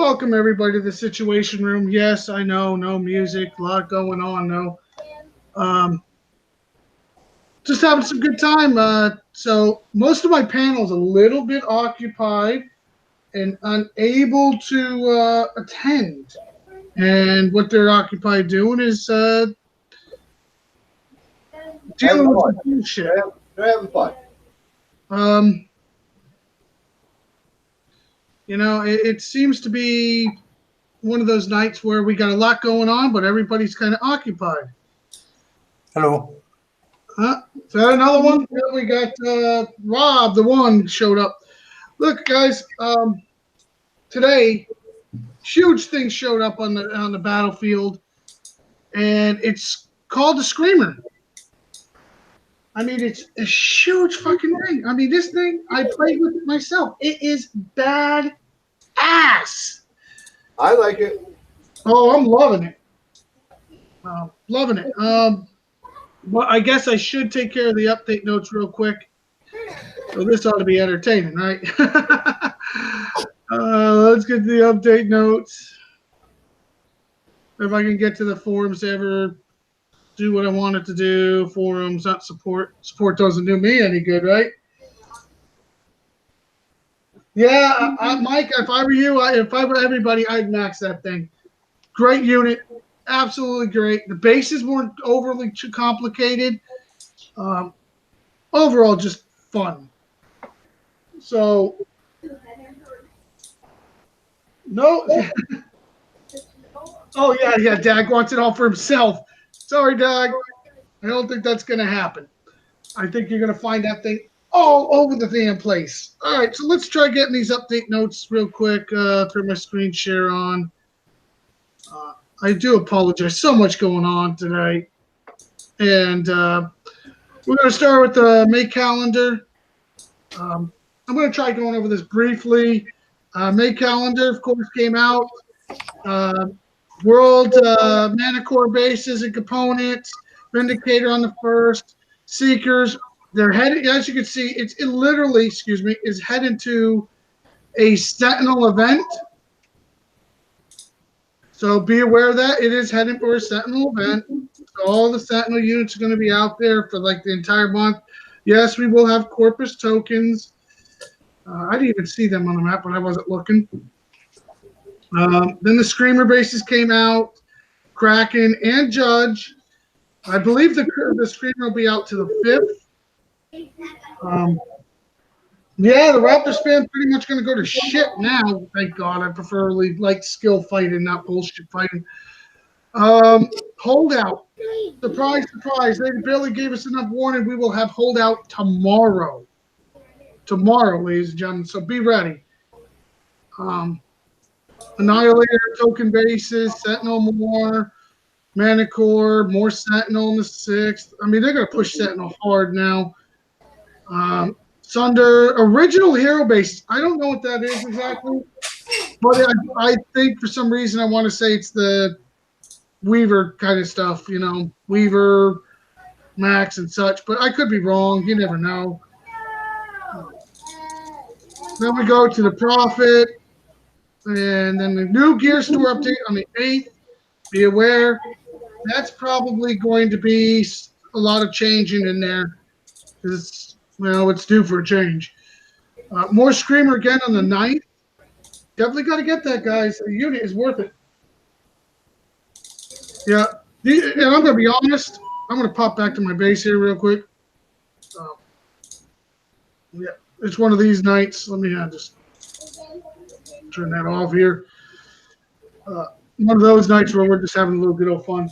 Welcome everybody to the Situation Room. Yes, I know, no music, a lot going on. No, um, just having some good time. So most of my panel's a little bit occupied and unable to attend. And what they're occupied doing is dealing with some bullshit. They're having fun. Um, it seems to be one of those nights where we got a lot going on, but everybody's kind of occupied. Hello. Is that another one? Yeah, we got Rob, the one, showed up. Look, guys, today, huge thing showed up on the battlefield, and it's called the Screamer. I mean, it's a huge fucking thing. I mean, this thing, I played with it myself. It is bad ass. I like it. Oh, I'm loving it. Loving it. Well, I guess I should take care of the update notes real quick. So this ought to be entertaining, right? Let's get to the update notes. If I can get to the forums to ever do what I wanted to do. Forums, not support. Support doesn't do me any good, right? Yeah, Mike, if I were you, if I were everybody, I'd max that thing. Great unit. Absolutely great. The bases weren't overly too complicated. Overall, just fun. So, no. Oh, yeah. Dag wants it all for himself. Sorry, Dag. I don't think that's going to happen. I think you're going to find that thing all over the damn place. All right, so let's try getting these update notes real quick. Turn my screen share on. I do apologize. So much going on today. And we're going to start with the May calendar. I'm going to try going over this briefly. May calendar, of course, came out. World Mana Core bases and components. Vindicator on the 1st. Seekers. They're headed, as you can see, it literally, is heading to a Sentinel event. So be aware of that. It is heading for a Sentinel event. So all the Sentinel units are going to be out there for like the entire month. Yes, we will have Corpus tokens. I didn't even see them on the map, but I wasn't looking. Then the Screamer bases came out. Kraken and Judge. I believe the Screamer will be out to the 5th. Yeah, the Raptor spam pretty much going to go to shit now. Thank God. I preferably like skill fighting, not bullshit fighting. Holdout. Surprise, surprise. They barely gave us enough warning. We will have holdout tomorrow. Tomorrow, ladies and gentlemen. So be ready. Annihilator token bases, Sentinel more, Mana Core, more Sentinel in the 6th. I mean, they're going to push Sentinel hard now. Sunder original hero base. I don't know what that is exactly, but I think for some reason I want to say it's the Weaver kind of stuff, Weaver, Max, and such. But I could be wrong. You never know. Then we go to the Prophet, and then the new gear store update on the 8th. Be aware, that's probably going to be a lot of changing in there because it's due for a change. More Screamer again on the 9th. Definitely got to get that, guys. The unit is worth it. Yeah. And I'm going to be honest. I'm going to pop back to my base here real quick. Yeah. It's one of these nights. Let me just turn that off here. One of those nights where we're just having a little good old fun.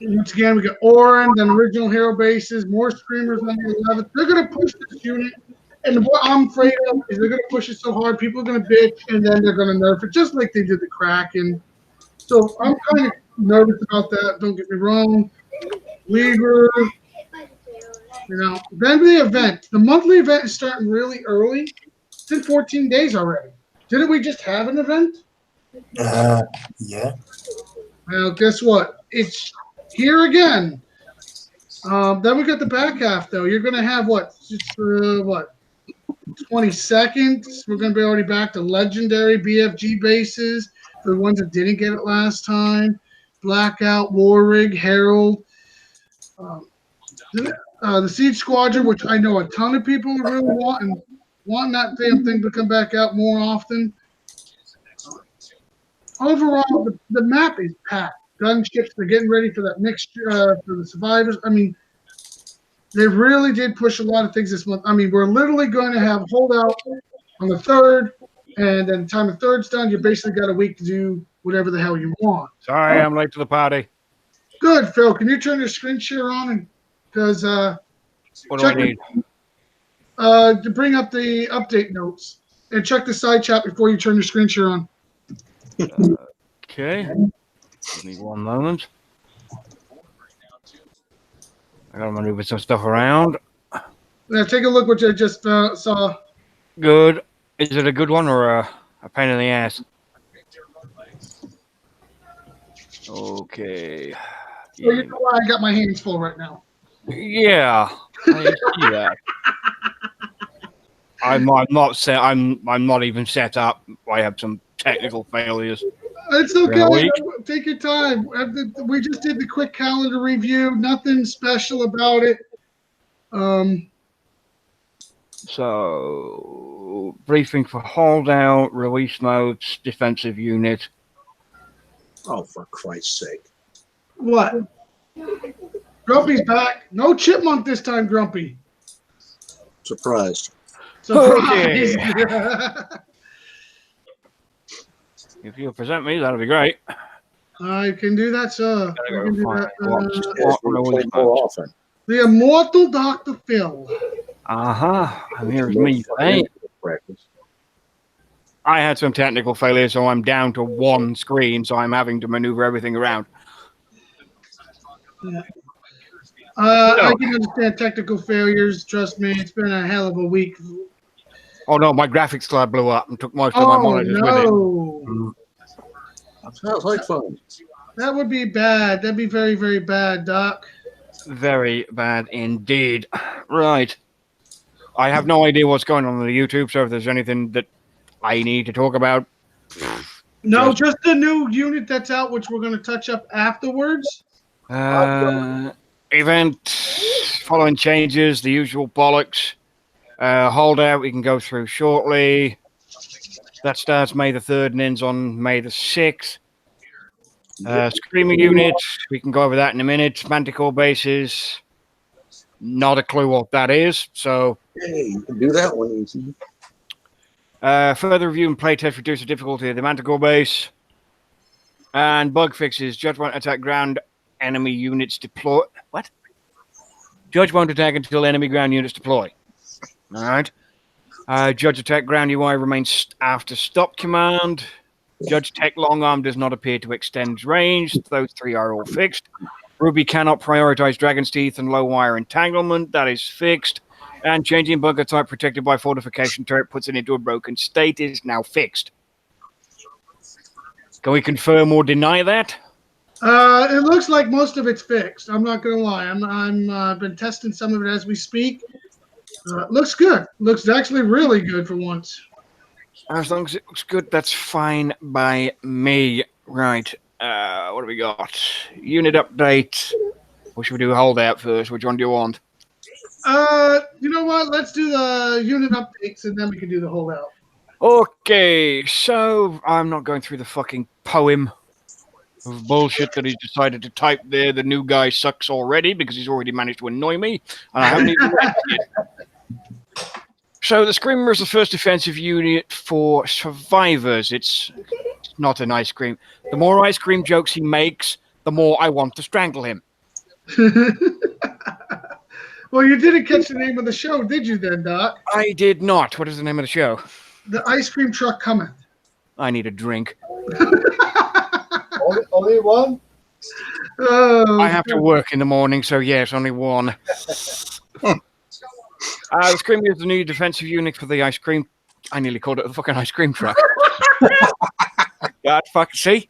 Once again, we got Orin, then original hero bases, more Screamers on the 11th. They're going to push this unit, and what I'm afraid of is they're going to push it so hard, people are going to bitch, and then they're going to nerf it, just like they did the Kraken. So I'm kind of nervous about that, don't get me wrong. Weaver, then the event. The monthly event is starting really early. It's in 14 days already. Didn't we just have an event? Yeah. Well, guess what? It's here again. Then we got the back half, though. You're going to have what? 22nd, we're going to be already back to legendary BFG bases for the ones that didn't get it last time. Blackout, War Rig, Herald. The Siege Squadron, which I know a ton of people are really wanting that damn thing to come back out more often. Overall, the map is packed. Gunships, they're getting ready for that mixture for the survivors. I mean, they really did push a lot of things this month. I mean, we're literally going to have holdout on the 3rd, and then time the 3rd's done, you basically got a week to do whatever the hell you want. Sorry, I'm late to the party. Good, Phil. Can you turn your screen share on? Because What do I need? To bring up the update notes and check the side chat before you turn your screen share on. Okay. Give me 1 moment. I gotta maneuver some stuff around. Now take a look what you just saw. Good. Is it a good one or a pain in the ass? Okay. Well, you know why I got my hands full right now. Yeah, I see that. I'm not set. I'm not even set up. I have some technical failures. It's okay. Take your time. We just did the quick calendar review. Nothing special about it. So, briefing for holdout, release notes, defensive unit. Oh, for Christ's sake. What? Grumpy's back. No chipmunk this time, Grumpy. Surprised. Surprise. If you'll present me, that'll be great. I can do that, sir. I can do that. The Immortal Dr. Phil. And here's me. Hey. I had some technical failures, so I'm down to 1 screen, so I'm having to maneuver everything around. Yeah. I can understand technical failures. Trust me, it's been a hell of a week. Oh no, my graphics card blew up and took most of my monitors with it. Sounds like fun. That would be bad. That'd be very, very bad, Doc. Very bad indeed. Right. I have no idea what's going on the YouTube, so if there's anything that I need to talk about. No, just the new unit that's out, which we're going to touch up afterwards. Event, following changes, the usual bollocks. Holdout, we can go through shortly. That starts May the 3rd and ends on May the 6th. Screamer unit, we can go over that in a minute. Manticore bases, not a clue what that is. So, hey, you can do that one easy. further review and playtest reduce the difficulty of the Manticore base. And bug fixes, Judge won't attack ground enemy units deploy. What? Judge won't attack until enemy ground units deploy. All right. Judge attack ground UI remains after stop command. Judge tech long arm does not appear to extend range. Those 3 are all fixed. Ruby cannot prioritize Dragon's Teeth and low wire entanglement. That is fixed. And changing bunker type protected by fortification turret puts it into a broken state is now fixed. Can we confirm or deny that? It looks like most of it's fixed. I'm not going to lie. I've been testing some of it as we speak. Looks good. Looks actually really good for once. As long as it looks good, that's fine by me. Right. What do we got? Unit update. Or should we do holdout first? Which one do you want? You know what? Let's do the unit updates and then we can do the holdout. Okay, so I'm not going through the fucking poem of bullshit that he's decided to type there. The new guy sucks already because he's already managed to annoy me. And I haven't even read it yet. So the Screamer is the first defensive unit for survivors. It's not an ice cream. The more ice cream jokes he makes, the more I want to strangle him. Well, you didn't catch the name of the show, did you then, Doc? I did not. What is the name of the show? The ice cream truck cometh. I need a drink. Only one? Oh, I have to work in the morning, so yes, only one. The Screamer is the new defensive unit for the ice cream. I nearly called it the fucking ice cream truck. God, fuck, see?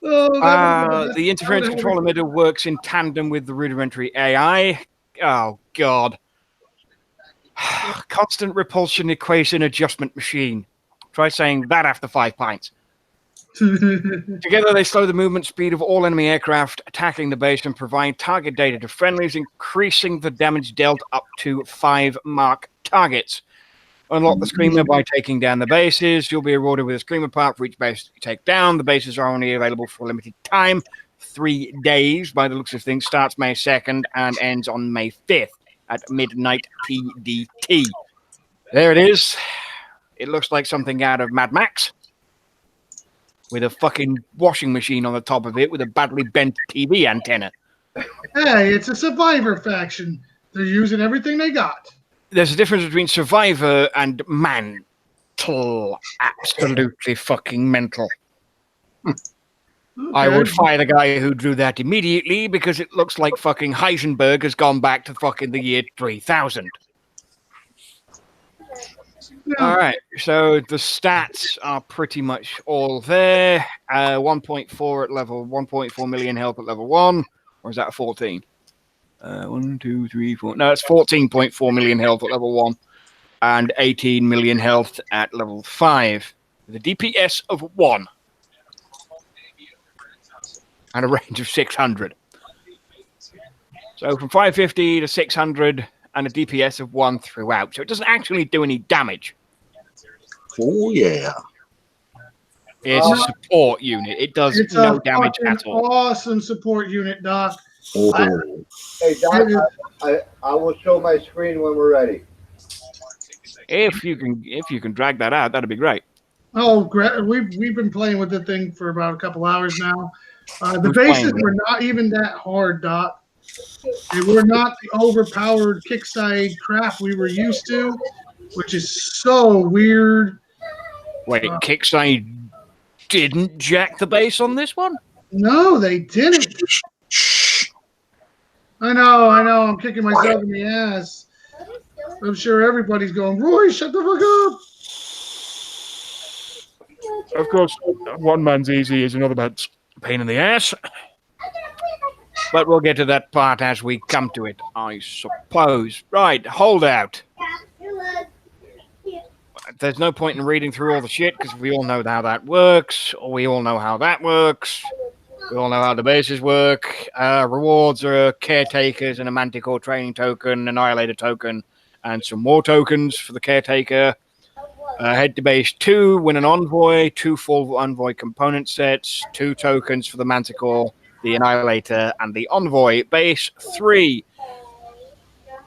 Oh, the interference control emitter works in tandem with the rudimentary AI. Oh, God. Constant repulsion equation adjustment machine. Try saying that after 5 pints. Together, they slow the movement speed of all enemy aircraft attacking the base and provide target data to friendlies, increasing the damage dealt up to 5 mark targets. Unlock the Screamer by taking down the bases. You'll be rewarded with a Screamer part for each base you take down. The bases are only available for a limited time, 3 days by the looks of things. Starts May 2nd and ends on May 5th at midnight PDT. There it is. It looks like something out of Mad Max, with a fucking washing machine on the top of it with a badly bent TV antenna. Hey, it's a Survivor faction. They're using everything they got. There's a difference between Survivor and mental. Absolutely fucking mental. Okay. I would fire the guy who drew that immediately because it looks like fucking Heisenberg has gone back to fucking the year 3000. Yeah. All right, so the stats are pretty much all there. 1.4 at level, 1.4 million health at level 1, or is that a 14? 1, 2, 3, 4. No, it's 14.4 million health at level 1, and 18 million health at level 5, with a DPS of 1, and a range of 600. So from 550 to 600, and a DPS of 1 throughout. So it doesn't actually do any damage. Oh, yeah. It's a support unit. It does It's no a damage fucking at all. awesome support unit, Doc. Oh. Hey, Doc, I will show my screen when we're ready. If you can drag that out, that'd be great. Oh, we've been playing with the thing for about a couple hours now. The Who's bases playing? were not even that hard, Doc. They were not the overpowered kickside crap we were used to, which is so weird. Wait, Kickside didn't jack the base on this one? No, they didn't. I know. I'm kicking myself in the ass. I'm sure everybody's going, Roy, shut the fuck up. Of course, one man's easy is another man's pain in the ass. But we'll get to that part as we come to it, I suppose. Right, holdout. There's no point in reading through all the shit because we all know how that works, or we all know how that works. We all know how the bases work. Rewards are caretakers and a Manticore training token, Annihilator token, and some more tokens for the caretaker. Head to base 2, win an envoy, 2 full envoy component sets, 2 tokens for the Manticore, the Annihilator, and the envoy. Base 3,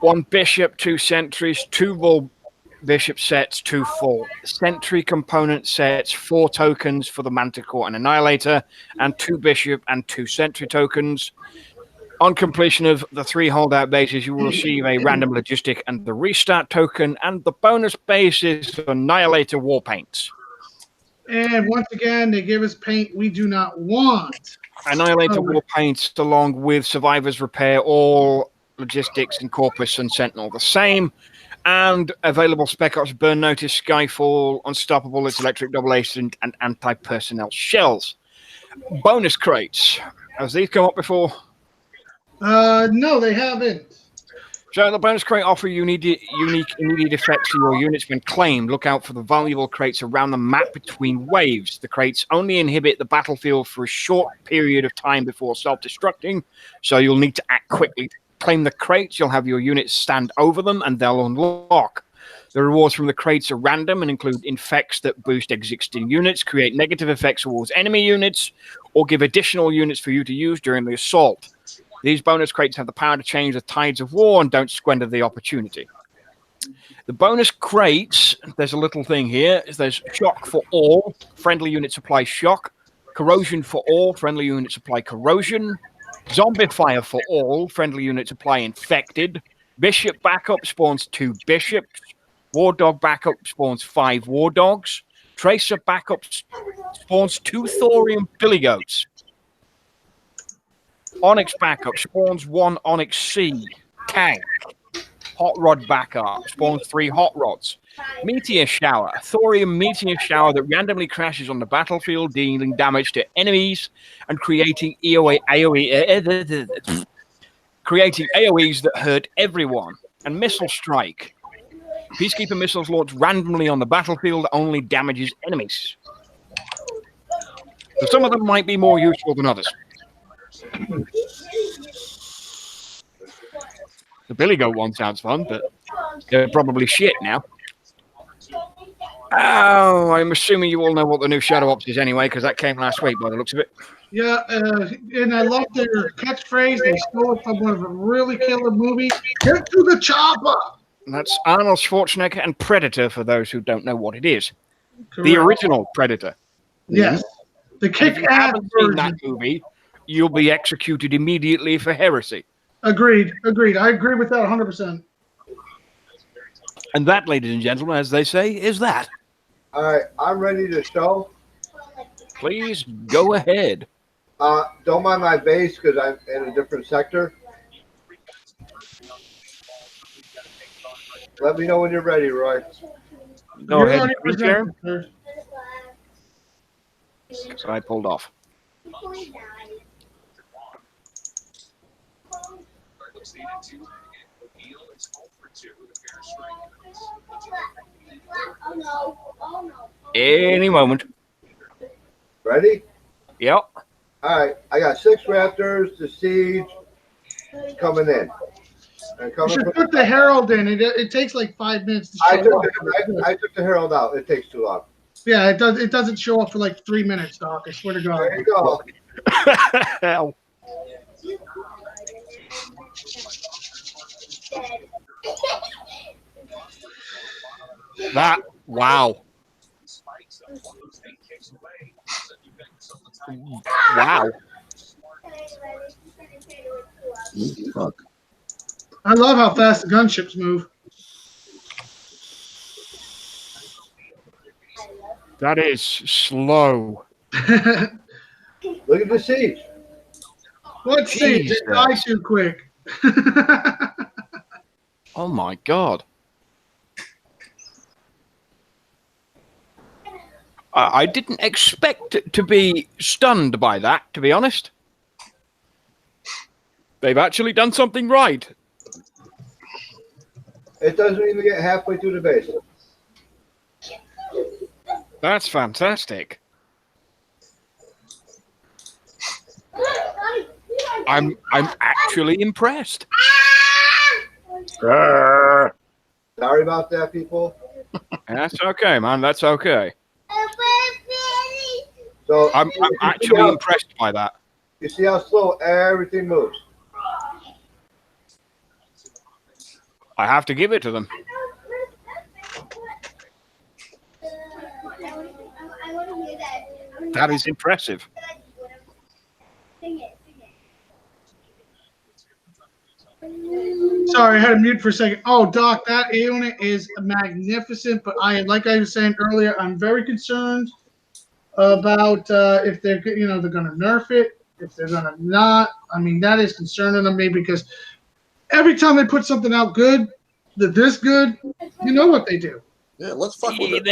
1 bishop, 2 sentries, 2 full bishop sets, 2 full sentry component sets, 4 tokens for the Manticore and Annihilator, and 2 bishop and 2 sentry tokens. On completion of the 3 holdout bases, you will receive a random logistic and the restart token, and the bonus base is Annihilator war paints. And once again, they give us paint we do not want. Annihilator war paints, along with Survivor's Repair, all logistics and Corpus and Sentinel the same. And available Spec Ops, Burn Notice, Skyfall, Unstoppable, Its Electric Double Agent, and Anti-Personnel Shells. Bonus crates. Has these come up before? No, they haven't. So the bonus crate offer unique immediate effects to your units when claimed. Look out for the valuable crates around the map between waves. The crates only inhibit the battlefield for a short period of time before self-destructing, so you'll need to act quickly. Claim the crates, you'll have your units stand over them, and they'll unlock. The rewards from the crates are random and include effects that boost existing units, create negative effects towards enemy units, or give additional units for you to use during the assault. These bonus crates have the power to change the tides of war and don't squander the opportunity. The bonus crates, there's a little thing here. There's shock for all. Friendly units apply shock. Corrosion for all. Friendly units apply corrosion. Zombie fire for all. Friendly units apply infected. Bishop backup spawns 2 bishops. War dog backup spawns 5 war dogs. Tracer backup spawns 2 thorium billy goats. Onyx backup spawns 1 Onyx C tank. Hot rod backup spawns 3 hot rods. Meteor shower, thorium meteor shower that randomly crashes on the battlefield, dealing damage to enemies and creating creating AoEs that hurt everyone. And missile strike. Peacekeeper missiles launched randomly on the battlefield only damages enemies. So some of them might be more useful than others. The Billy Goat one sounds fun, but they're probably shit now. Oh, I'm assuming you all know what the new Shadow Ops is anyway, because that came last week by the looks of it. Yeah, and I love their catchphrase. They stole it from one of a really killer movie. Get to the chopper. That's Arnold Schwarzenegger and Predator, for those who don't know what it is. Correct. The original Predator. Yes. The If you kick-ass haven't seen that version. movie, you'll be executed immediately for heresy. Agreed. I agree with that 100%. And that, ladies and gentlemen, as they say, is that. All right, I'm ready to show. Please go ahead. Don't mind my base because I'm in a different sector. Let me know when you're ready, Roy. Go You're ahead, already please, Sharon, presented, sir. because I pulled off. Any moment. Ready? Yep. All right, I got 6 Raptors. The siege coming in. And You coming should from, put the Herald in. It takes like 5 minutes to I show took, up. I took the Herald out. It takes too long. Yeah, it doesn't show up for like 3 minutes, Doc. I swear to God. There you go. Hell. That, wow. Wow. Fuck. I love how fast the gunships move. That is slow. Look at the siege. Let's see. It Jesus. died too quick. Oh my God. I didn't expect to be stunned by that, to be honest. They've actually done something right. It doesn't even get halfway through the base. That's fantastic. I'm actually impressed. Sorry about that, people. That's okay, man. That's okay. So I'm actually impressed by that. You see how slow everything moves. I have to give it to them. That is impressive. Sorry, I had to mute for a second. Oh, Doc, that unit is magnificent, but like I was saying earlier, I'm very concerned about if they're they're going to nerf it, if they're going to not. I mean, that is concerning to me because every time they put something out good, this good, you know what they do. Yeah, let's fuck with it.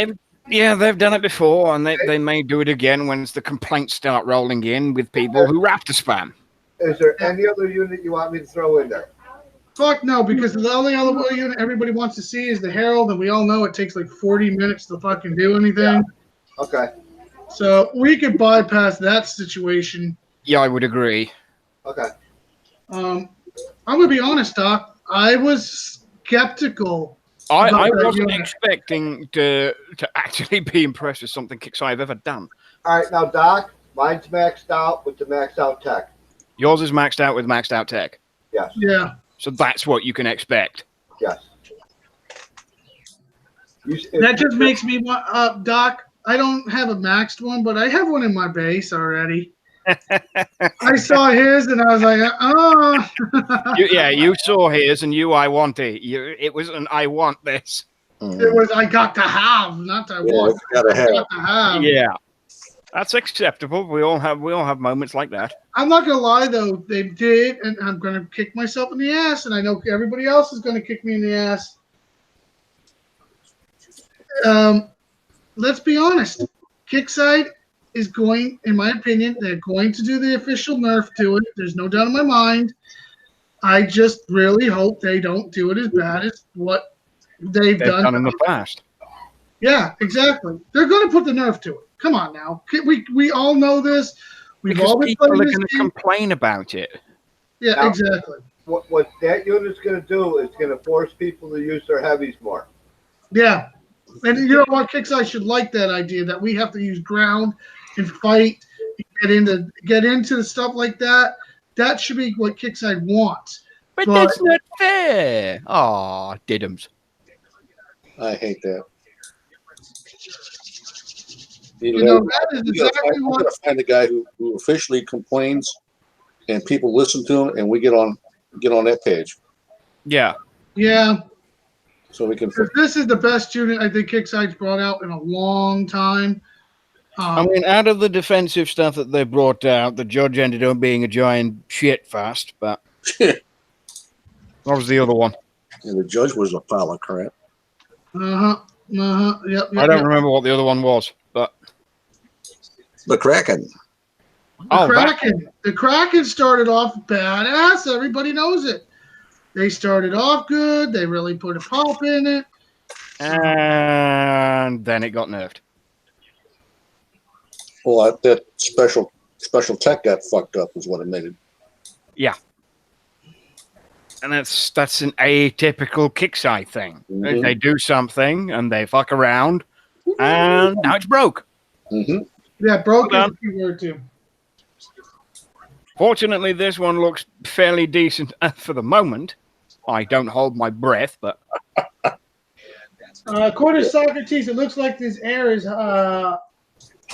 They've done it before, and they may do it again once the complaints start rolling in with people who raptor spam. Is there any other unit you want me to throw in there? Fuck no, because the only other unit everybody wants to see is the Herald, and we all know it takes like 40 minutes to fucking do anything. Yeah. Okay. So we could bypass that situation. Yeah, I would agree. Okay. I'm gonna be honest, Doc. I was skeptical. I about that wasn't unit. expecting to actually be impressed with something Kix I've ever done. All right, now, Doc, mine's maxed out with the maxed out tech. Yours is maxed out with maxed out tech. Yes. Yeah. So that's what you can expect. Yes. That just makes me want, Doc. I don't have a maxed one, but I have one in my base already. I saw his and I was like, oh. You saw his and I want it. It was an I want this. It was I got to have, not I want. Gotta I have. got to have. Yeah, that's acceptable. We all have moments like that. I'm not gonna lie though, they did, and I'm gonna kick myself in the ass, and I know everybody else is gonna kick me in the ass. Let's be honest. Kickside is going, in my opinion, they're going to do the official nerf to it. There's no doubt in my mind. I just really hope they don't do it as bad as what they've done in the past. Yeah, exactly. They're going to put the nerf to it. Come on now. We all know this. We've Because all been people playing are this going to game. complain about it. Yeah, Now- exactly. What that unit's going to do is going to force people to use their heavies more. Yeah. And you know what, Kicks? I should like that idea that we have to use ground and fight, and get into stuff like that. That should be what Kickside wants. But that's not fair. Aw, diddums. I hate that. You know, that is exactly I'm what. going to find the guy who officially complains, and people listen to him, and we get on that page Yeah. Yeah. so we can. This is the best unit I think Kickside's brought out in a long time. I mean, out of the defensive stuff that they brought out, the judge ended up being a giant shit fast, but what was the other one? And the judge was a pile of crap. Yep. I don't remember what the other one was, but The Kraken. The Kraken started off badass. Everybody knows it. They started off good. They really put a pop in it. and then it got nerfed. Well, that special tech got fucked up is what it made it. Yeah. And that's an atypical Kickside thing. Mhm. They do something and they fuck around, and now it's broke. Mm-hmm. Yeah, broke is Hold a key word too. Fortunately, this one looks fairly decent for the moment. I don't hold my breath, but According to Socrates, it looks like this air is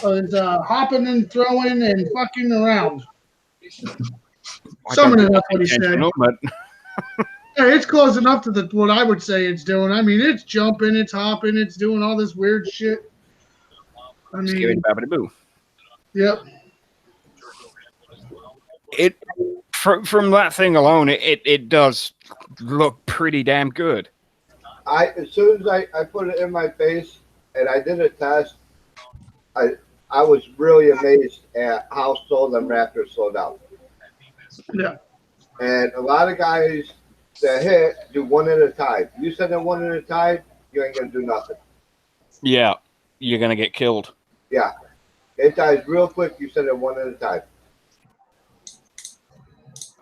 hopping and throwing and fucking around. Summing it up, what he said. intentional, but Hey, it's close enough to what I would say it's doing. I mean, it's jumping, it's hopping, it's doing all this weird shit. I scary mean, babbity boo. yep. It from that thing alone, it does look pretty damn good. As soon as I put it in my face and I did a test, I was really amazed at how slow them Raptors slowed down. Yeah. And a lot of guys that hit do one at a time. You send them one at a time, you ain't gonna do nothing. Yeah, you're gonna get killed. Yeah. It dies real quick, you send it one at a time.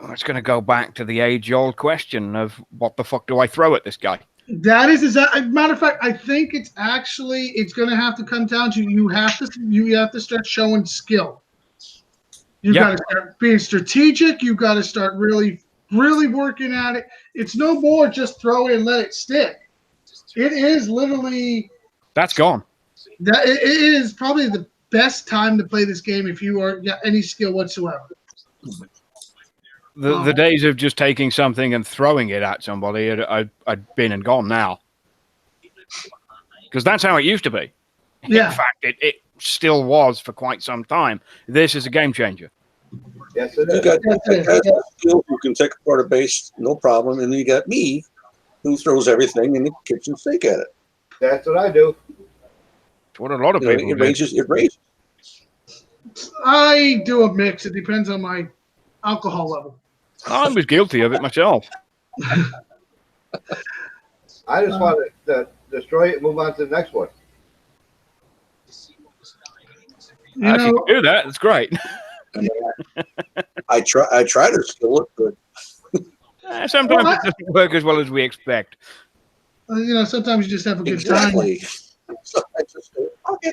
It's going to go back to the age-old question of what the fuck do I throw at this guy? That is exactly. Matter of fact, I think it's going to have to come down to you have to start showing skill. You Yeah. got to start being strategic. You got to start really working at it. It's no more just throw it and let it stick. It is literally That's gone. that. It is probably the best time to play this game if you got any skill whatsoever. The days of just taking something and throwing it at somebody I'd been and gone now. Because that's how it used to be. Yeah. In fact, it still was for quite some time. This is a game changer. Yes, it You is. got Yes, it is. guys with skill who can take apart a base, no problem, and then you got me, who throws everything in the kitchen sink at it. That's what I do. It's what a lot of You know, people it do. ranges. It ranges. I do a mix. It depends on my alcohol level. I was guilty of it myself. I just want to destroy it and move on to the next one. You If you know, can do that, it's great. I try to skill it, but Sometimes Well, it doesn't work as well as we expect. sometimes you just have a good time. exactly. So I just go, okay,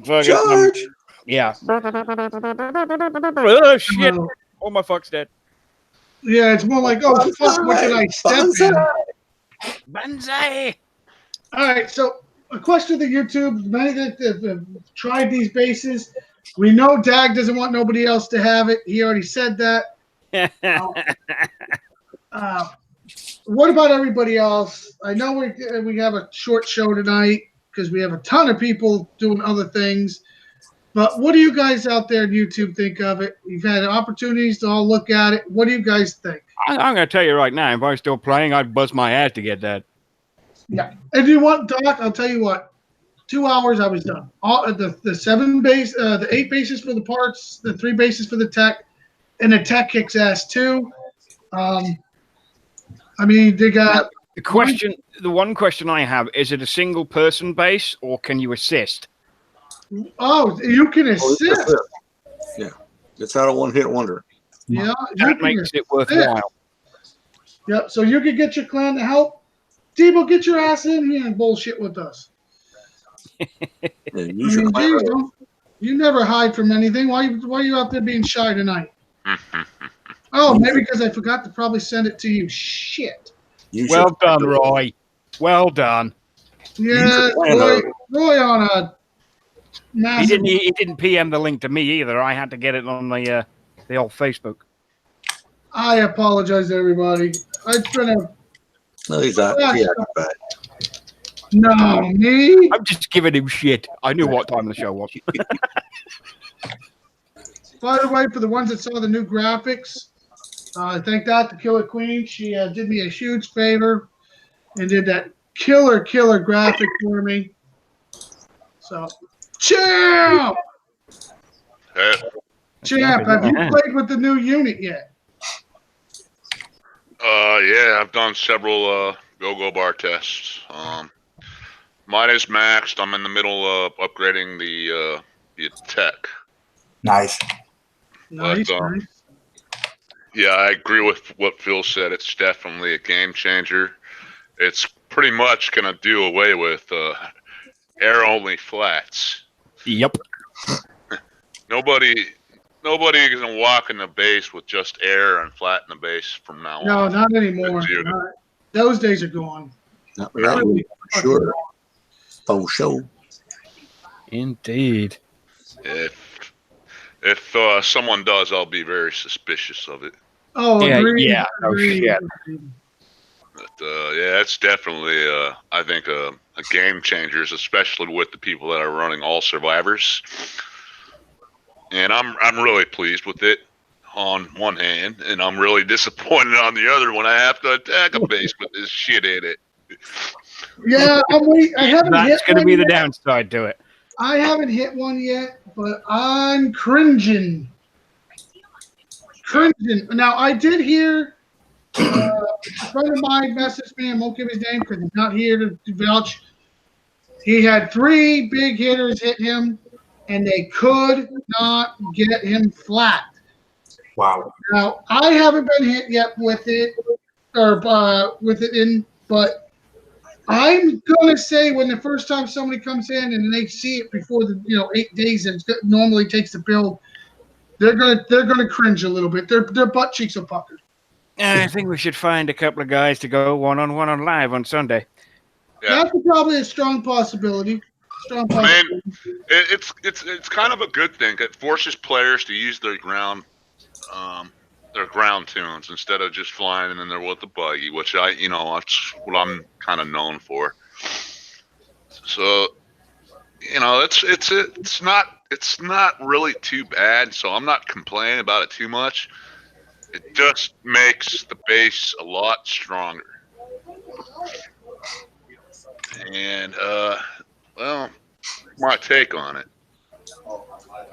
Fucking- George. Yeah. Oh, shit. Uh, All my fuck's dead. Yeah, it's more like, oh, fuck, what did I step in? Bonsai. Banzai! All right, so a question to YouTube. Many that have tried these bases. We know Dag doesn't want nobody else to have it. He already said that. What about everybody else? I know we have a short show tonight because we have a ton of people doing other things. But what do you guys out there on YouTube think of it? You've had opportunities to all look at it. What do you guys think? I'm going to tell you right now, if I was still playing, I'd bust my ass to get that. Yeah. And you want, Doc, I'll tell you what. 2 hours, I was done. All the 7 base, the 8 bases for the parts, the 3 bases for the tech, and the tech kicks ass too. I mean, they got The one question I have is: it a single person base, or can you assist? Oh, you can assist. Yeah, it's not a one-hit wonder. Yeah, That makes it worthwhile. Yep. So you could get your clan to help. Debo, get your ass in here and bullshit with us. Yeah, use your clan. Geez, you never hide from anything. Why are you out there being shy tonight? Oh, maybe because I forgot to probably send it to you. Shit. Well done, Roy. Well done. Yeah, Roy on a massive. He didn't PM the link to me either. I had to get it on the old Facebook. I apologize, everybody. It's been a. No, he's not. No, me. I'm just giving him shit. I knew what time the show was. By the way, for the ones that saw the new graphics, thank God to Killer Queen. She did me a huge favor and did that killer graphic for me. So, Champ! Champ, have you played with the new unit yet? Yeah, I've done several go-go bar tests. Mine is maxed. I'm in the middle of upgrading the tech. Nice. Nice. Yeah, I agree with what Phil said. It's definitely a game changer. It's pretty much going to do away with air-only flats. Yep. Nobody is going to walk in the base with just air and flat in the base from now on. No, not anymore. Those days are gone. Not really, for sure. For sure. Indeed. If someone does, I'll be very suspicious of it. Oh, agreed. Yeah. Oh shit. But yeah, it's definitely I think a game changer, especially with the people that are running all survivors. And I'm really pleased with it on one hand, and I'm really disappointed on the other when I have to attack a base with this shit in it. Yeah, I haven't. That's going to be the downside to it. I haven't hit one yet, but I'm cringing. Now, I did hear a friend of mine messaged me, I won't give his name because he's not here to vouch. He had 3 big hitters hit him, and they could not get him flat. Wow. Now, I haven't been hit yet with it, but I'm gonna say when the first time somebody comes in and they see it before the 8 days and it normally takes to build, they're gonna cringe a little bit. Their butt cheeks are puckered. I think we should find a couple of guys to go one-on-one on live on Sunday. Yeah. That's probably a strong possibility. I mean, it's kind of a good thing. It forces players to use their ground tunes instead of just flying in there with the buggy, which that's what I'm kind of known for. So, it's not really too bad. So I'm not complaining about it too much. It just makes the base a lot stronger. And well, my take on it.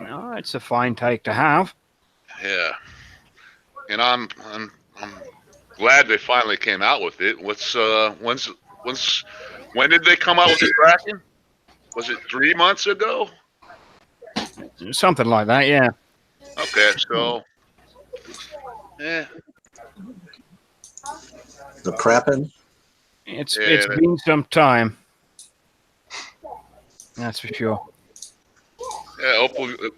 No, it's a fine take to have. Yeah, and I'm glad they finally came out with it. When did they come out with the Kraken? Was it 3 months ago? Something like that, yeah. Okay, so yeah, The crapping. It's been some time. That's for sure. Yeah,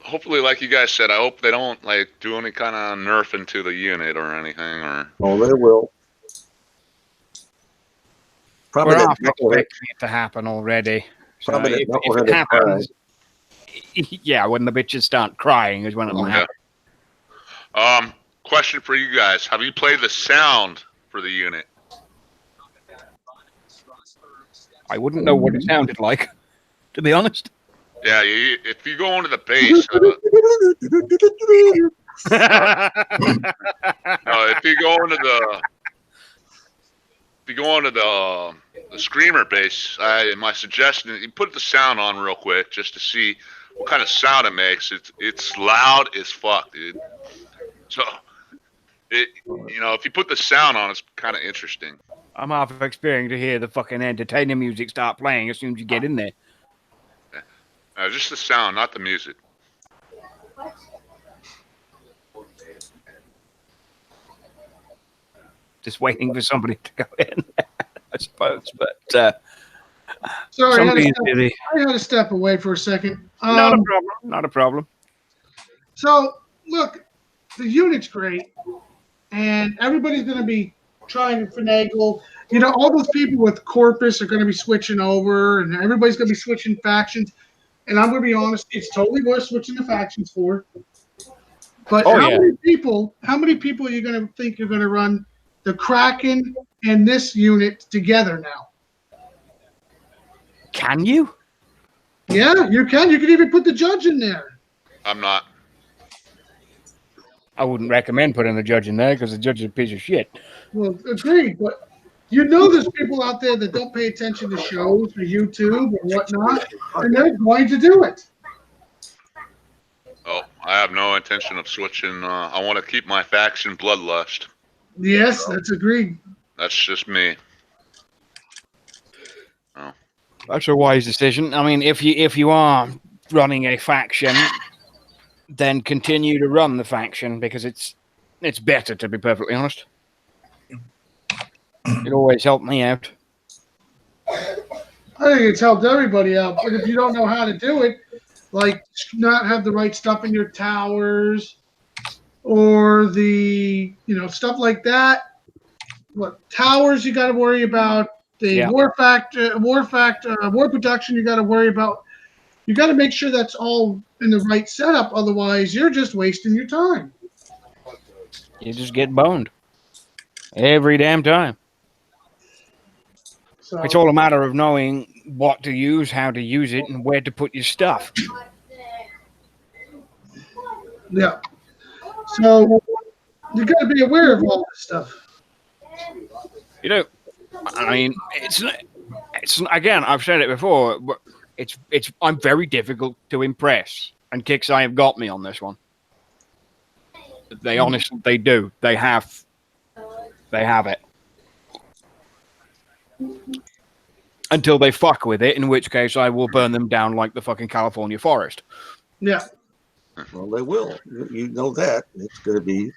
hopefully, like you guys said, I hope they don't do any kind of nerf into the unit or anything. Or Oh, they will. Probably We're expecting it to happen already. So if it happens, yeah, when the bitches start crying is when it'll happen. Question for you guys: have you played the sound for the unit? I wouldn't know what it sounded like, to be honest. Yeah, if you go into the base, if you go into the screamer base, my suggestion is you put the sound on real quick just to see what kind of sound it makes. It's loud as fuck, dude. So if you put the sound on, it's kind of interesting. I'm half expecting to hear the fucking entertainer music start playing as soon as you get in there. Just the sound, not the music. Just waiting for somebody to go in, I suppose. But Sorry, somebody's busy. I had to step away for a second. Not a problem. Not a problem. So, look, the unit's great, and everybody's going to be trying to finagle. You know, all those people with Corpus are going to be switching over, and everybody's going to be switching factions. And I'm going to be honest, it's totally worth switching the factions for. But how many people are you going to think you're going to run the Kraken and this unit together now? Can you? Yeah, you can. You can even put the judge in there. I'm not. I wouldn't recommend putting the judge in there because the judge is a piece of shit. Well, agreed. But you know there's people out there that don't pay attention to shows or YouTube or whatnot, and they're going to do it. Oh, I have no intention of switching. I want to keep my faction Bloodlust. Yes, that's agreed. That's just me. That's a wise decision. I mean, if you are running a faction, then continue to run the faction because it's better, to be perfectly honest. It always helped me out. I think it's helped everybody out. But if you don't know how to do it, like not have the right stuff in your towers or the stuff like that. What towers you got to worry about? The war production you got to worry about. You got to make sure that's all in the right setup. Otherwise, you're just wasting your time. You just get boned every damn time. So, It's all a matter of knowing what to use, how to use it, and where to put your stuff. yeah. So you got to be aware of all this stuff. You know, I mean, it's again, I've said it before, but I'm very difficult to impress, and Kicks I have got me on this one. They honestly, they do. They have it. Until they fuck with it, in which case I will burn them down like the fucking California forest. Yeah. Well, they will. You know that. It's going to be,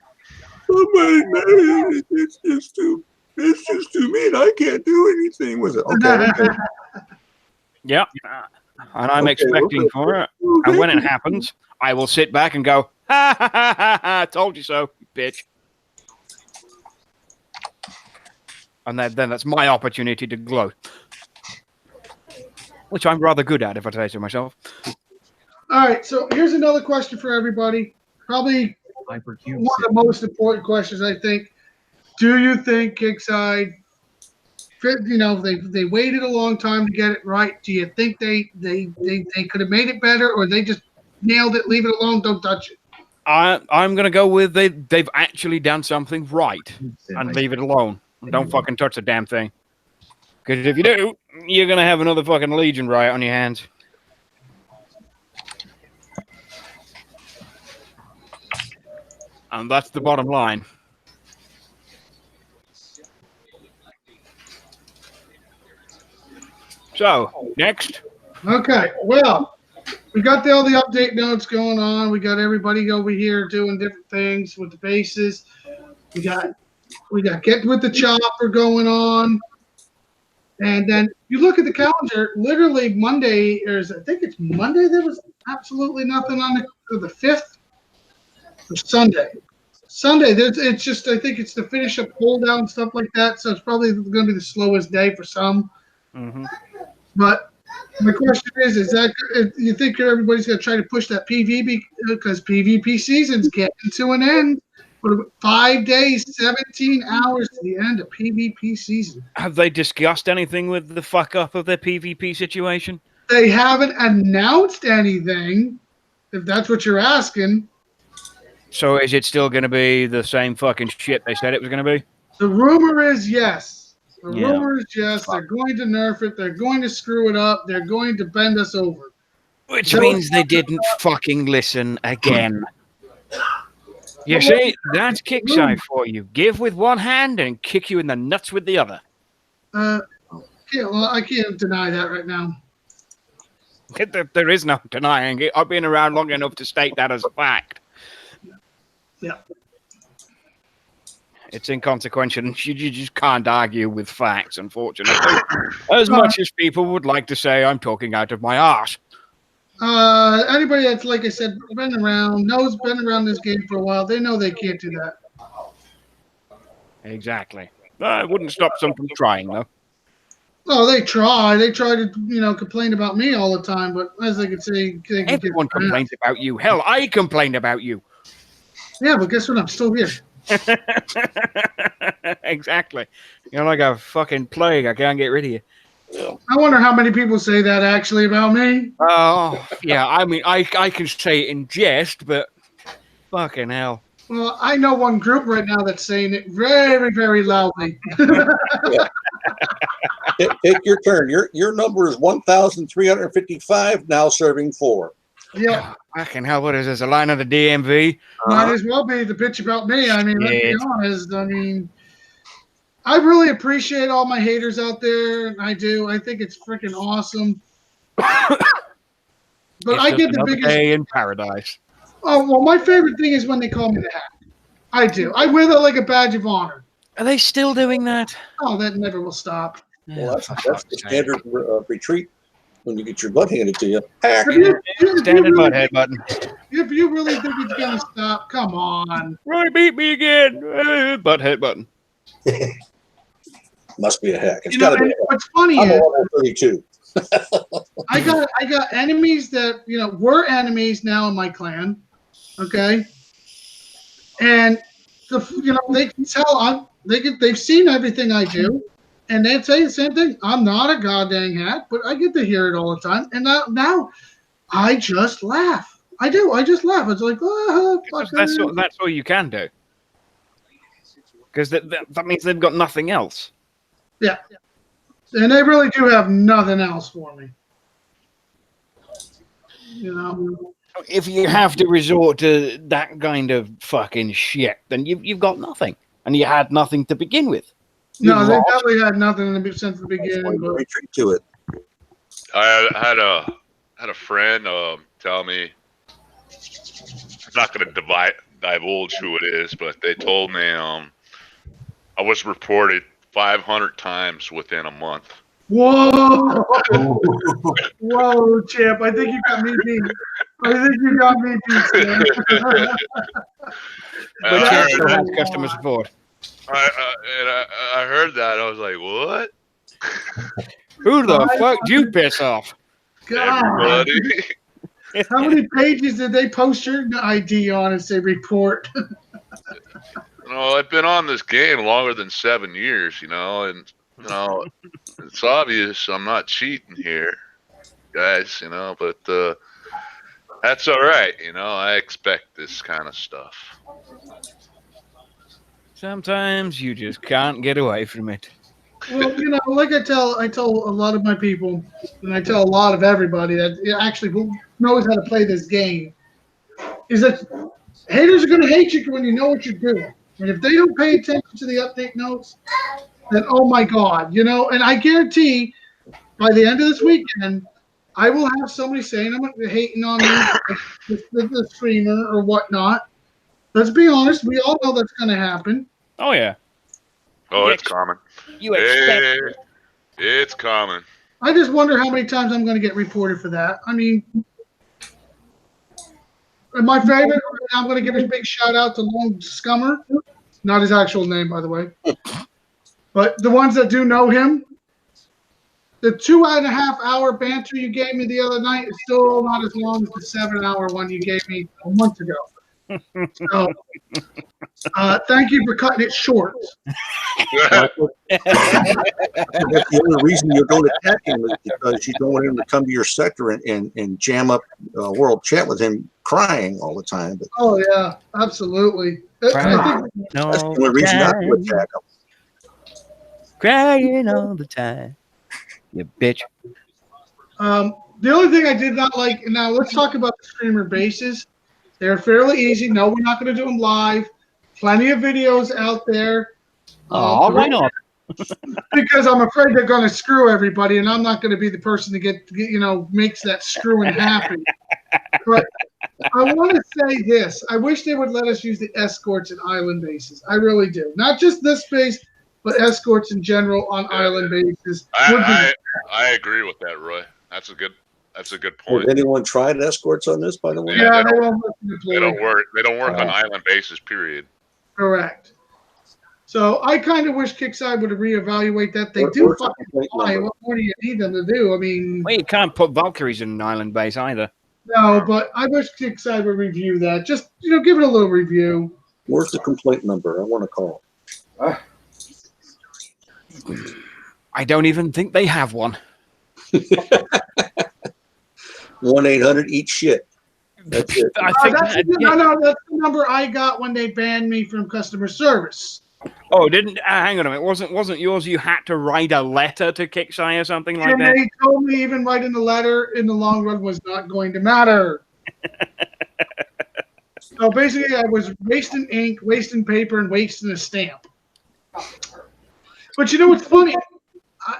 somebody, it's just too mean. I can't do anything with it. Okay. Yeah. And I'm expecting for it. And when it happens, I will sit back and go, ha ha ha ha ha, told you so, bitch. And then that's my opportunity to gloat. Which I'm rather good at, if I say so myself. All right, so here's another question for everybody. Probably one of the most important questions, I think. Do you think Kickside, they waited a long time to get it right? Do you think they could have made it better, or they just nailed it, leave it alone, don't touch it? I'm going to go with they've actually done something right and leave it alone. Don't fucking touch the damn thing. Because if you do, you're going to have another fucking Legion riot on your hands. And that's the bottom line. So, next. Okay, well, we got all the update notes going on. We got everybody over here doing different things with the bases. We got Get With the Chopper going on. And then you look at the calendar, literally Monday, I think it's Monday, there was absolutely nothing on the 5th or Sunday. Sunday, it's just, I think it's to finish up hold down and stuff like that. So it's probably going to be the slowest day for some. Mm-hmm. But my question is that you think everybody's going to try to push that PvP because PvP season's getting to an end? 5 days, 17 hours to the end of PvP season. Have they discussed anything with the fuck up of their PvP situation? They haven't announced anything, if that's what you're asking. So is it still going to be the same fucking shit they said it was going to be? The rumor is yes. Rumor is yes. They're going to nerf it. They're going to screw it up. They're going to bend us over. Which means they didn't fucking listen again. You see, that's Kickside for you. Give with one hand and kick you in the nuts with the other. I can't deny that right now. There is no denying it. I've been around long enough to state that as a fact. Yeah. It's inconsequential, and you just can't argue with facts, unfortunately. As much as people would like to say I'm talking out of my arse. Anybody that's, like I said, been around this game for a while, they know they can't do that. Exactly. It wouldn't stop some from trying, though. Oh, they try. They try to, complain about me all the time. But as I could say, Everyone complains about you. Hell, I complain about you. Yeah, but guess what? I'm still here. Exactly. You're like a fucking plague. I can't get rid of you. I wonder how many people say that actually about me. Oh, yeah. I mean, I can say it in jest, but fucking hell. Well, I know one group right now that's saying it very, very loudly. Take your turn. Your number is 1,355. Now serving 4. Yeah. Fucking hell, what is this? A line of the DMV? Might as well be the bitch about me. I mean, let's be Shit. honest. I mean, I really appreciate all my haters out there. I do. I think it's freaking awesome. But It's I just get the another biggest. day in paradise. Oh, well, my favorite thing is when they call me the hack. I do. I wear that like a badge of honor. Are they still doing that? Oh, that never will stop. Well, that's the standard retreat when you get your butt handed to you. Hack. Standard butt head button. If you really think it's going to stop, come on. Roy beat me again. Butt head button. Must be a hack. It's got to be. What's funny I'm is level 32. I got enemies that were enemies now in my clan. Okay, and they can tell they've seen everything I do, and they say the same thing. I'm not a goddamn hack, but I get to hear it all the time, and now I just laugh. I do. I just laugh. It's like, That's all you can do. Because that means they've got nothing else. Yeah. And they really do have nothing else for me. If you have to resort to that kind of fucking shit, then you've got nothing. And you had nothing to begin with. No, they definitely had nothing since the beginning. But Retreat to it. I had a friend tell me. I'm not going to divulge who it is, but they told me I was reported 500 times within a month. Whoa! Whoa, champ! I think you got me beat. But Champ still has customer support. I heard that. I was like, what? Who the fuck do you piss off? God. Everybody. How many pages did they post your ID on and say report? I've been on this game longer than 7 years, and it's obvious I'm not cheating here, guys, but that's all right, I expect this kind of stuff. Sometimes you just can't get away from it. Well, like I tell a lot of my people, and I tell a lot of everybody that actually who knows how to play this game, is that haters are going to hate you when you know what you're doing. And if they don't pay attention to the update notes, then oh my God, and I guarantee by the end of this weekend, I will have somebody saying I'm hating on me, the streamer or whatnot. Let's be honest, we all know that's going to happen. Oh, yeah. Oh, it's common. You expect it's common. I just wonder how many times I'm going to get reported for that. I mean, and my favorite, I'm going to give a big shout out to Lone Scummer. Not his actual name, by the way. But the ones that do know him, the 2.5 hour banter you gave me the other night is still not as long as the 7 hour one you gave me a month ago. So, thank you for cutting it short. That's the only reason you don't attack him is because you don't want him to come to your sector and jam up world chat with him crying all the time. But oh yeah, absolutely. I think that's the only reason not to attack him. Crying all the time, you bitch. The only thing I did not like. Now let's talk about the streamer bases. They're fairly easy. No, we're not going to do them live. Plenty of videos out there. Oh, why not? Because I'm afraid they're going to screw everybody, and I'm not going to be the person to get makes that screwing happen. But I want to say this: I wish they would let us use the escorts in island bases. I really do. Not just this base, but escorts in general on island bases. I agree with that, Roy. That's a good point. Has anyone tried escorts on this, by the way? Yeah, they don't work. They don't work on island bases. Period. Correct. So I kind of wish Kickside would reevaluate that. They do fucking fly. What more do you need them to do? I mean, well, you can't put Valkyries in an island base either. No, but I wish Kickside would review that. Just give it a little review. Where's the complaint number? I want to call. I don't even think they have one. 1-800 eat shit. That's it. That's the number I got when they banned me from customer service. Oh, didn't hang on a minute. Wasn't yours? You had to write a letter to Kickside or something like that. They told me even writing the letter in the long run was not going to matter. So basically, I was wasting ink, wasting paper, and wasting a stamp. But you know what's funny?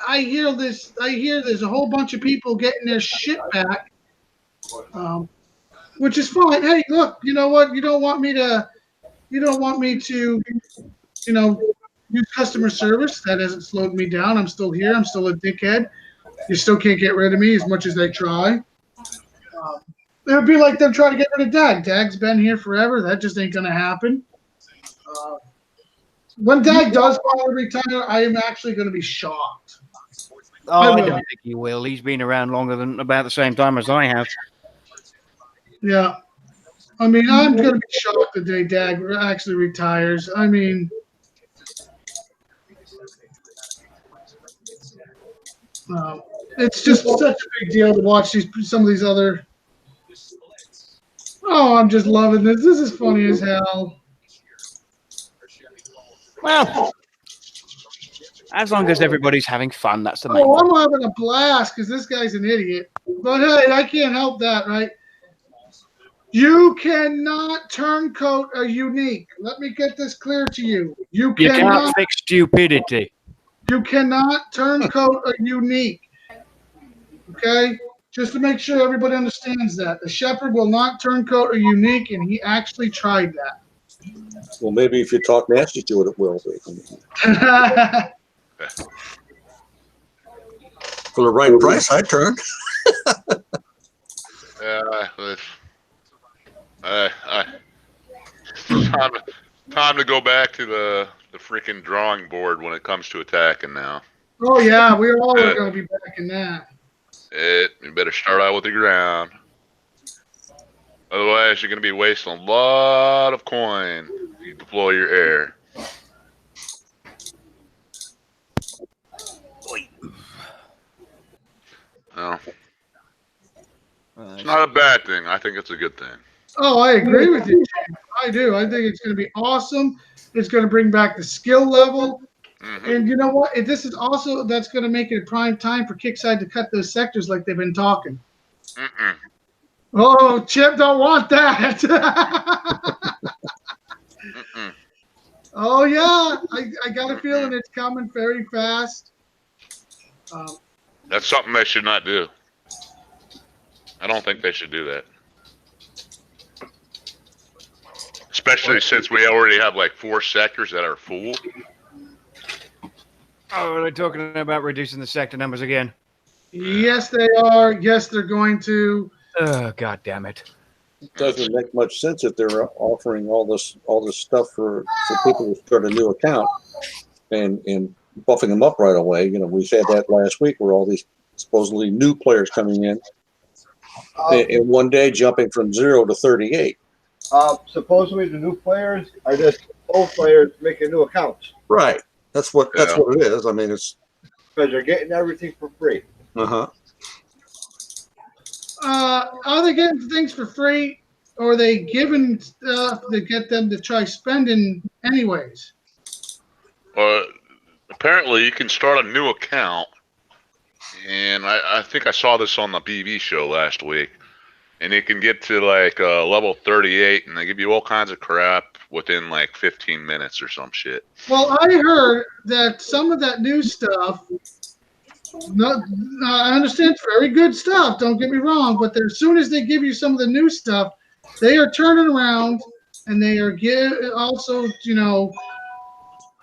I hear this. I hear there's a whole bunch of people getting their shit back, which is fine. Hey, look, you know what? You don't want me to use customer service. That hasn't slowed me down. I'm still here. I'm still a dickhead. You still can't get rid of me as much as they try. It would be like them trying to get rid of Dag. Dag's been here forever. That just ain't going to happen. When Dag does finally retire, I am actually going to be shocked. I don't think he will. He's been around longer than about the same time as I have. Yeah. I mean, I'm going to be shocked the day Dag actually retires. I mean, it's just such a big deal to watch some of these other. Oh, I'm just loving this. This is funny as hell. Well, as long as everybody's having fun, that's the main Oh, thing. I'm having a blast because this guy's an idiot. But hey, I can't help that, right? You cannot turncoat a unique. Let me get this clear to you. You You can't cannot fix stupidity. You cannot turncoat a unique. Okay? Just to make sure everybody understands that. The Shepherd will not turncoat a unique, and he actually tried that. Well, maybe if you talk nasty to it, it will be. For the right price, I turn. Time to go back to the freaking drawing board when it comes to attacking now. Oh, yeah. We're all going to be back in that. You better start out with the ground. Otherwise, you're going to be wasting a lot of coin if you deploy your air. No. It's not a bad thing. I think it's a good thing. Oh, I agree with you, James. I do. I think it's going to be awesome. It's going to bring back the skill level. Mm-hmm. And you know what? That's going to make it a prime time for Kickside to cut those sectors like they've been talking. Mm-mm. Oh, Chip don't want that. Mm-mm. Oh, yeah. I got a feeling it's coming very fast. That's something they should not do. I don't think they should do that. Especially since we already have like 4 sectors that are full. Oh, are they talking about reducing the sector numbers again? Yes, they are. Yes, they're going to. Oh, God damn it. It doesn't make much sense if they're offering all this stuff for people to start a new account and buffing them up right away. You know, we had that last week where all these supposedly new players coming in one day jumping from 0 to 38. Supposedly the new players are just old players making new accounts. Right. That's what it is. I mean, it's because they're getting everything for free. Uh-huh. Are they getting things for free, or are they giving stuff to get them to try spending anyways? Apparently, you can start a new account, and I think I saw this on the BB show last week, and you can get to like level 38, and they give you all kinds of crap. within like 15 minutes or some shit. Well, I heard that some of that new stuff. No, I understand it's very good stuff. Don't get me wrong, but as soon as they give you some of the new stuff, they are turning around and they are also,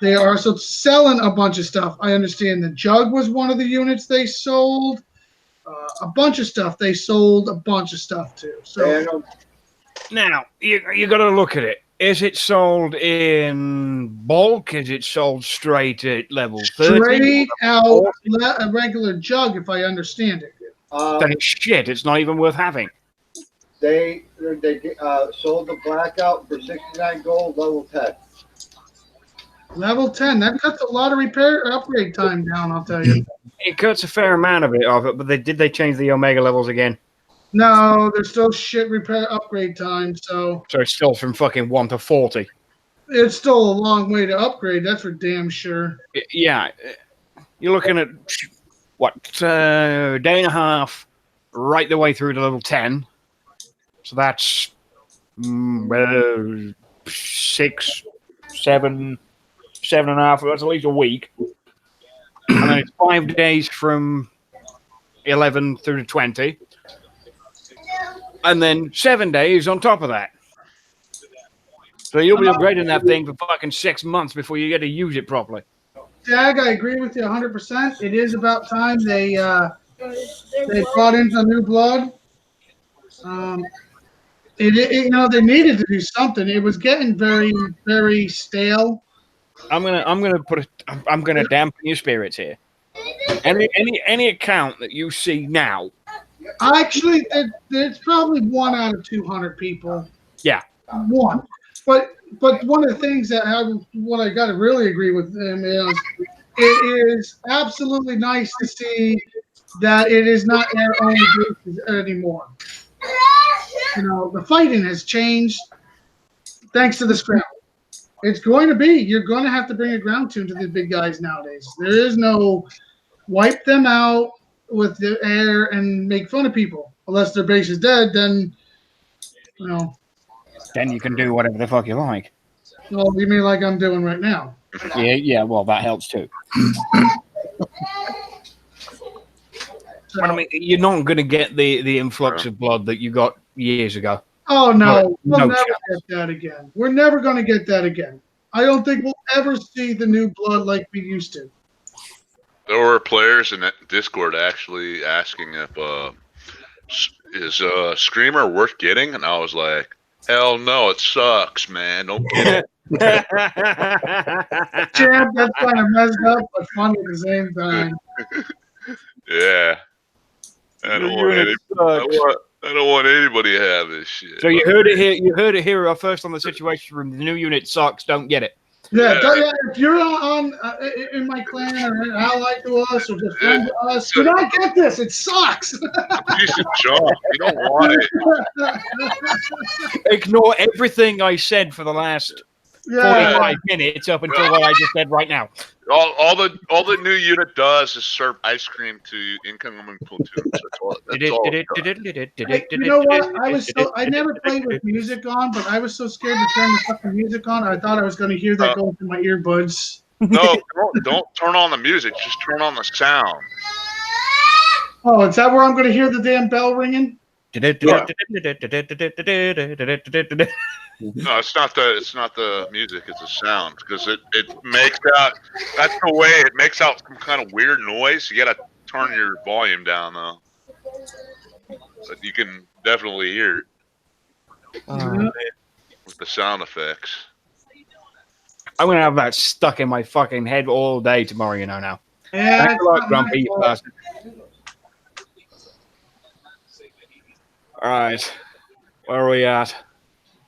they are also selling a bunch of stuff. I understand the jug was one of the units they sold. A bunch of stuff. They sold a bunch of stuff too. So now you got to look at it. Is it sold in bulk? Is it sold straight at level 30? Straight out a regular jug, if I understand it. Then it's shit. It's not even worth having. They sold the blackout for 69 gold, level 10. Level 10. That cuts a lot of repair upgrade time down, I'll tell you. It cuts a fair amount of it, but did they change the Omega levels again? No, there's still shit repair upgrade time, so it's still from fucking 1 to 40. It's still a long way to upgrade, that's for damn sure. Yeah. You're looking at, day and a half right the way through to level 10. So that's 6, 7, 7.5. That's at least a week. And then it's 5 days from 11 through to 20. And then 7 days on top of that. So you'll be upgrading that thing for fucking 6 months before you get to use it properly. Jag, I agree with you 100%. It is about time they brought in some new blood. They needed to do something. It was getting very, very stale. I'm gonna dampen your spirits here. Any account that you see now. Actually, it's probably 1 out of 200 people. Yeah. One. But one of the things that what I got to really agree with them is it is absolutely nice to see that it is not air only bases anymore. The fighting has changed thanks to the scramble. It's going to be, you're going to have to bring a ground tune to the big guys nowadays. There is no wipe them out with the air and make fun of people. Unless their base is dead, then, Then you can do whatever the fuck you like. Well, you mean like I'm doing right now? Yeah, well, that helps too. But I mean, you're not going to get the influx of blood that you got years ago. Oh, no. We'll No never chance. get that again. We're never going to get that again. I don't think we'll ever see the new blood like we used to. There were players in that Discord actually asking if is Screamer worth getting, and I was like, hell no, it sucks, man. Don't get it. Champ, that's kind of messed up, but fun at the same time. Yeah. I don't want anybody to have this shit. So you heard it here. You heard it here first on the Situation Room. The new unit sucks. Don't get it. Yeah, if you're in my clan or an ally to us or just friend to us, do not get this. It sucks. Piece of junk. You don't want it. Ignore everything I said for the last 45 minutes up until what I just said right now. All the new unit does is serve ice cream to incoming platoons. That's all. You know what? I never played with music on, but I was so scared to turn the fucking music on. I thought I was going to hear that going through my earbuds. No, don't turn on the music. Just turn on the sound. Oh, is that where I'm going to hear the damn bell ringing? No, it's not the music. It's the sound because it makes out. That's the way it makes out some kind of weird noise. You gotta turn your volume down though, but you can definitely hear it with the sound effects. I'm gonna have that stuck in my fucking head all day tomorrow. Now. Yeah, Thanks a lot, Grumpy, you bastard. All right, where are we at?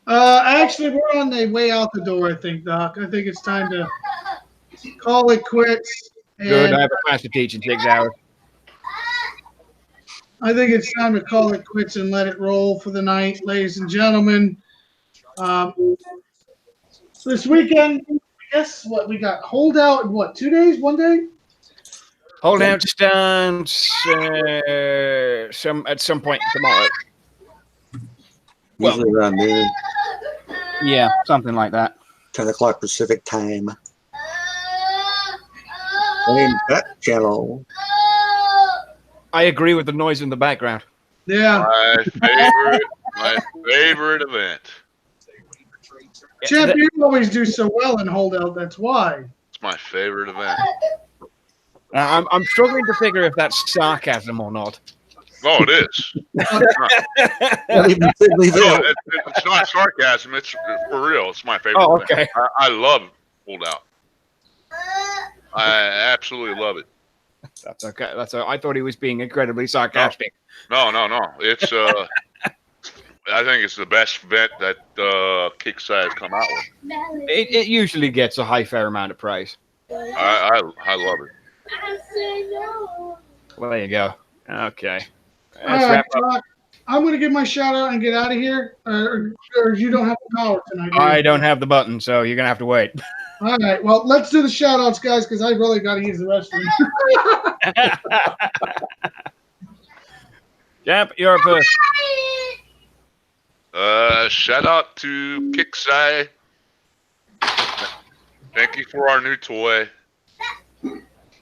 Actually, we're on the way out the door, I think, Doc. I think it's time to call it quits. Good, I have a class to teach in 6 hours. I think it's time to call it quits and let it roll for the night, ladies and gentlemen. This weekend, guess what? We got holdout in what, 2 days, 1 day? Holdout stands at some point tomorrow. Usually around noon. Yeah, something like that. 10 o'clock Pacific time. Same back channel. I agree with the noise in the background. Yeah. My favorite event. Champ, you always do so well in holdout. That's why. It's my favorite event. I'm struggling to figure if that's sarcasm or not. Oh, it is. Not even fiddly No, there. it's not sarcasm. It's for real. It's my favorite. Oh, event. okay. I love holdout. I absolutely love it. That's okay. I thought he was being incredibly sarcastic. No. It's I think it's the best event that Kickside has come out with. It usually gets a fair amount of praise. I love it. Well, there you go. Okay. All Let's right, wrap up. Doc, I'm going to give my shout out and get out of here. Or you don't have the power tonight. Do you? I don't have the button, so you're gonna have to wait. All right. Well, let's do the shout outs, guys, because I really got to use the restroom. Yep, you're first. Shout out to Kickside. Thank you for our new toy.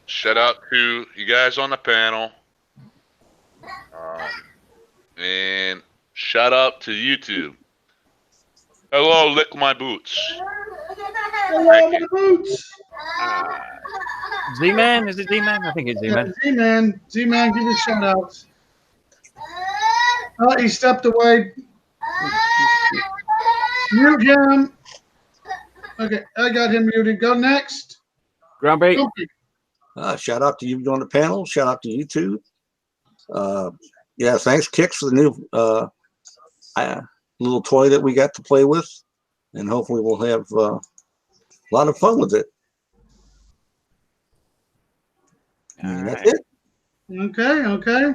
Shout out to you guys on the panel. And shout out to YouTube. Hello, lick my boots. Hello, my boots. Z-Man? Is it Z-Man? I think it's Z-Man. Z-Man. Z-Man, give your shout outs. Oh, he stepped away. Mute him. Okay, I got him muted. Go next. Grumpy. Shout out to you on the panel. Shout out to you too. Yeah, thanks, Kicks, for the new little toy that we got to play with. And hopefully we'll have a lot of fun with it. And that's it. Okay.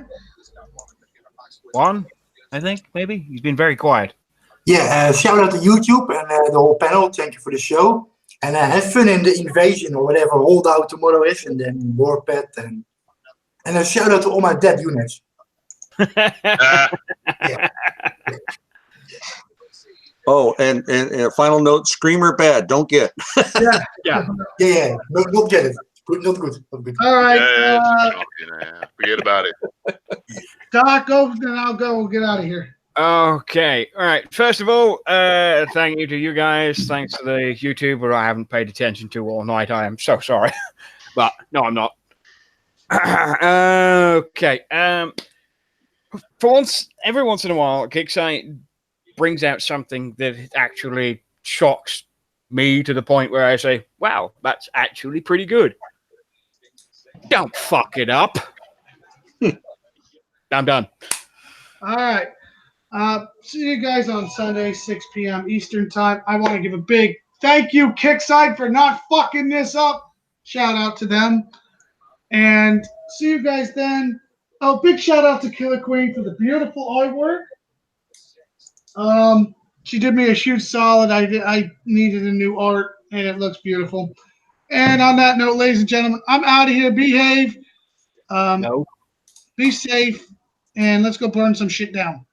Juan, I think, maybe? He's been very quiet. Yeah, shout out to YouTube and the whole panel. Thank you for the show. And have fun in the invasion or whatever holdout tomorrow is, and then Warped. And a shout out to all my dead units. Oh, and a final note, Screamer bad. Don't get. Yeah. Yeah. Not get it. Good, not good. Not good. All right. Forget about it. Doc, go, then I'll go. We'll get out of here. Okay. All right. First of all, thank you to you guys. Thanks to the YouTuber I haven't paid attention to all night. I am so sorry. But no, I'm not. Okay. For once, every once in a while, Kicksite brings out something that actually shocks me to the point where I say, wow, that's actually pretty good. Don't fuck it up. I'm done. All right. See you guys on Sunday, 6 p.m. Eastern time. I want to give a big thank you, Kickside, for not fucking this up. Shout out to them. And see you guys then. Oh, big shout out to Killer Queen for the beautiful artwork. She did me a huge solid. I needed a new art, and it looks beautiful. And on that note, ladies and gentlemen, I'm out of here. Behave. No. Be safe, and let's go burn some shit down.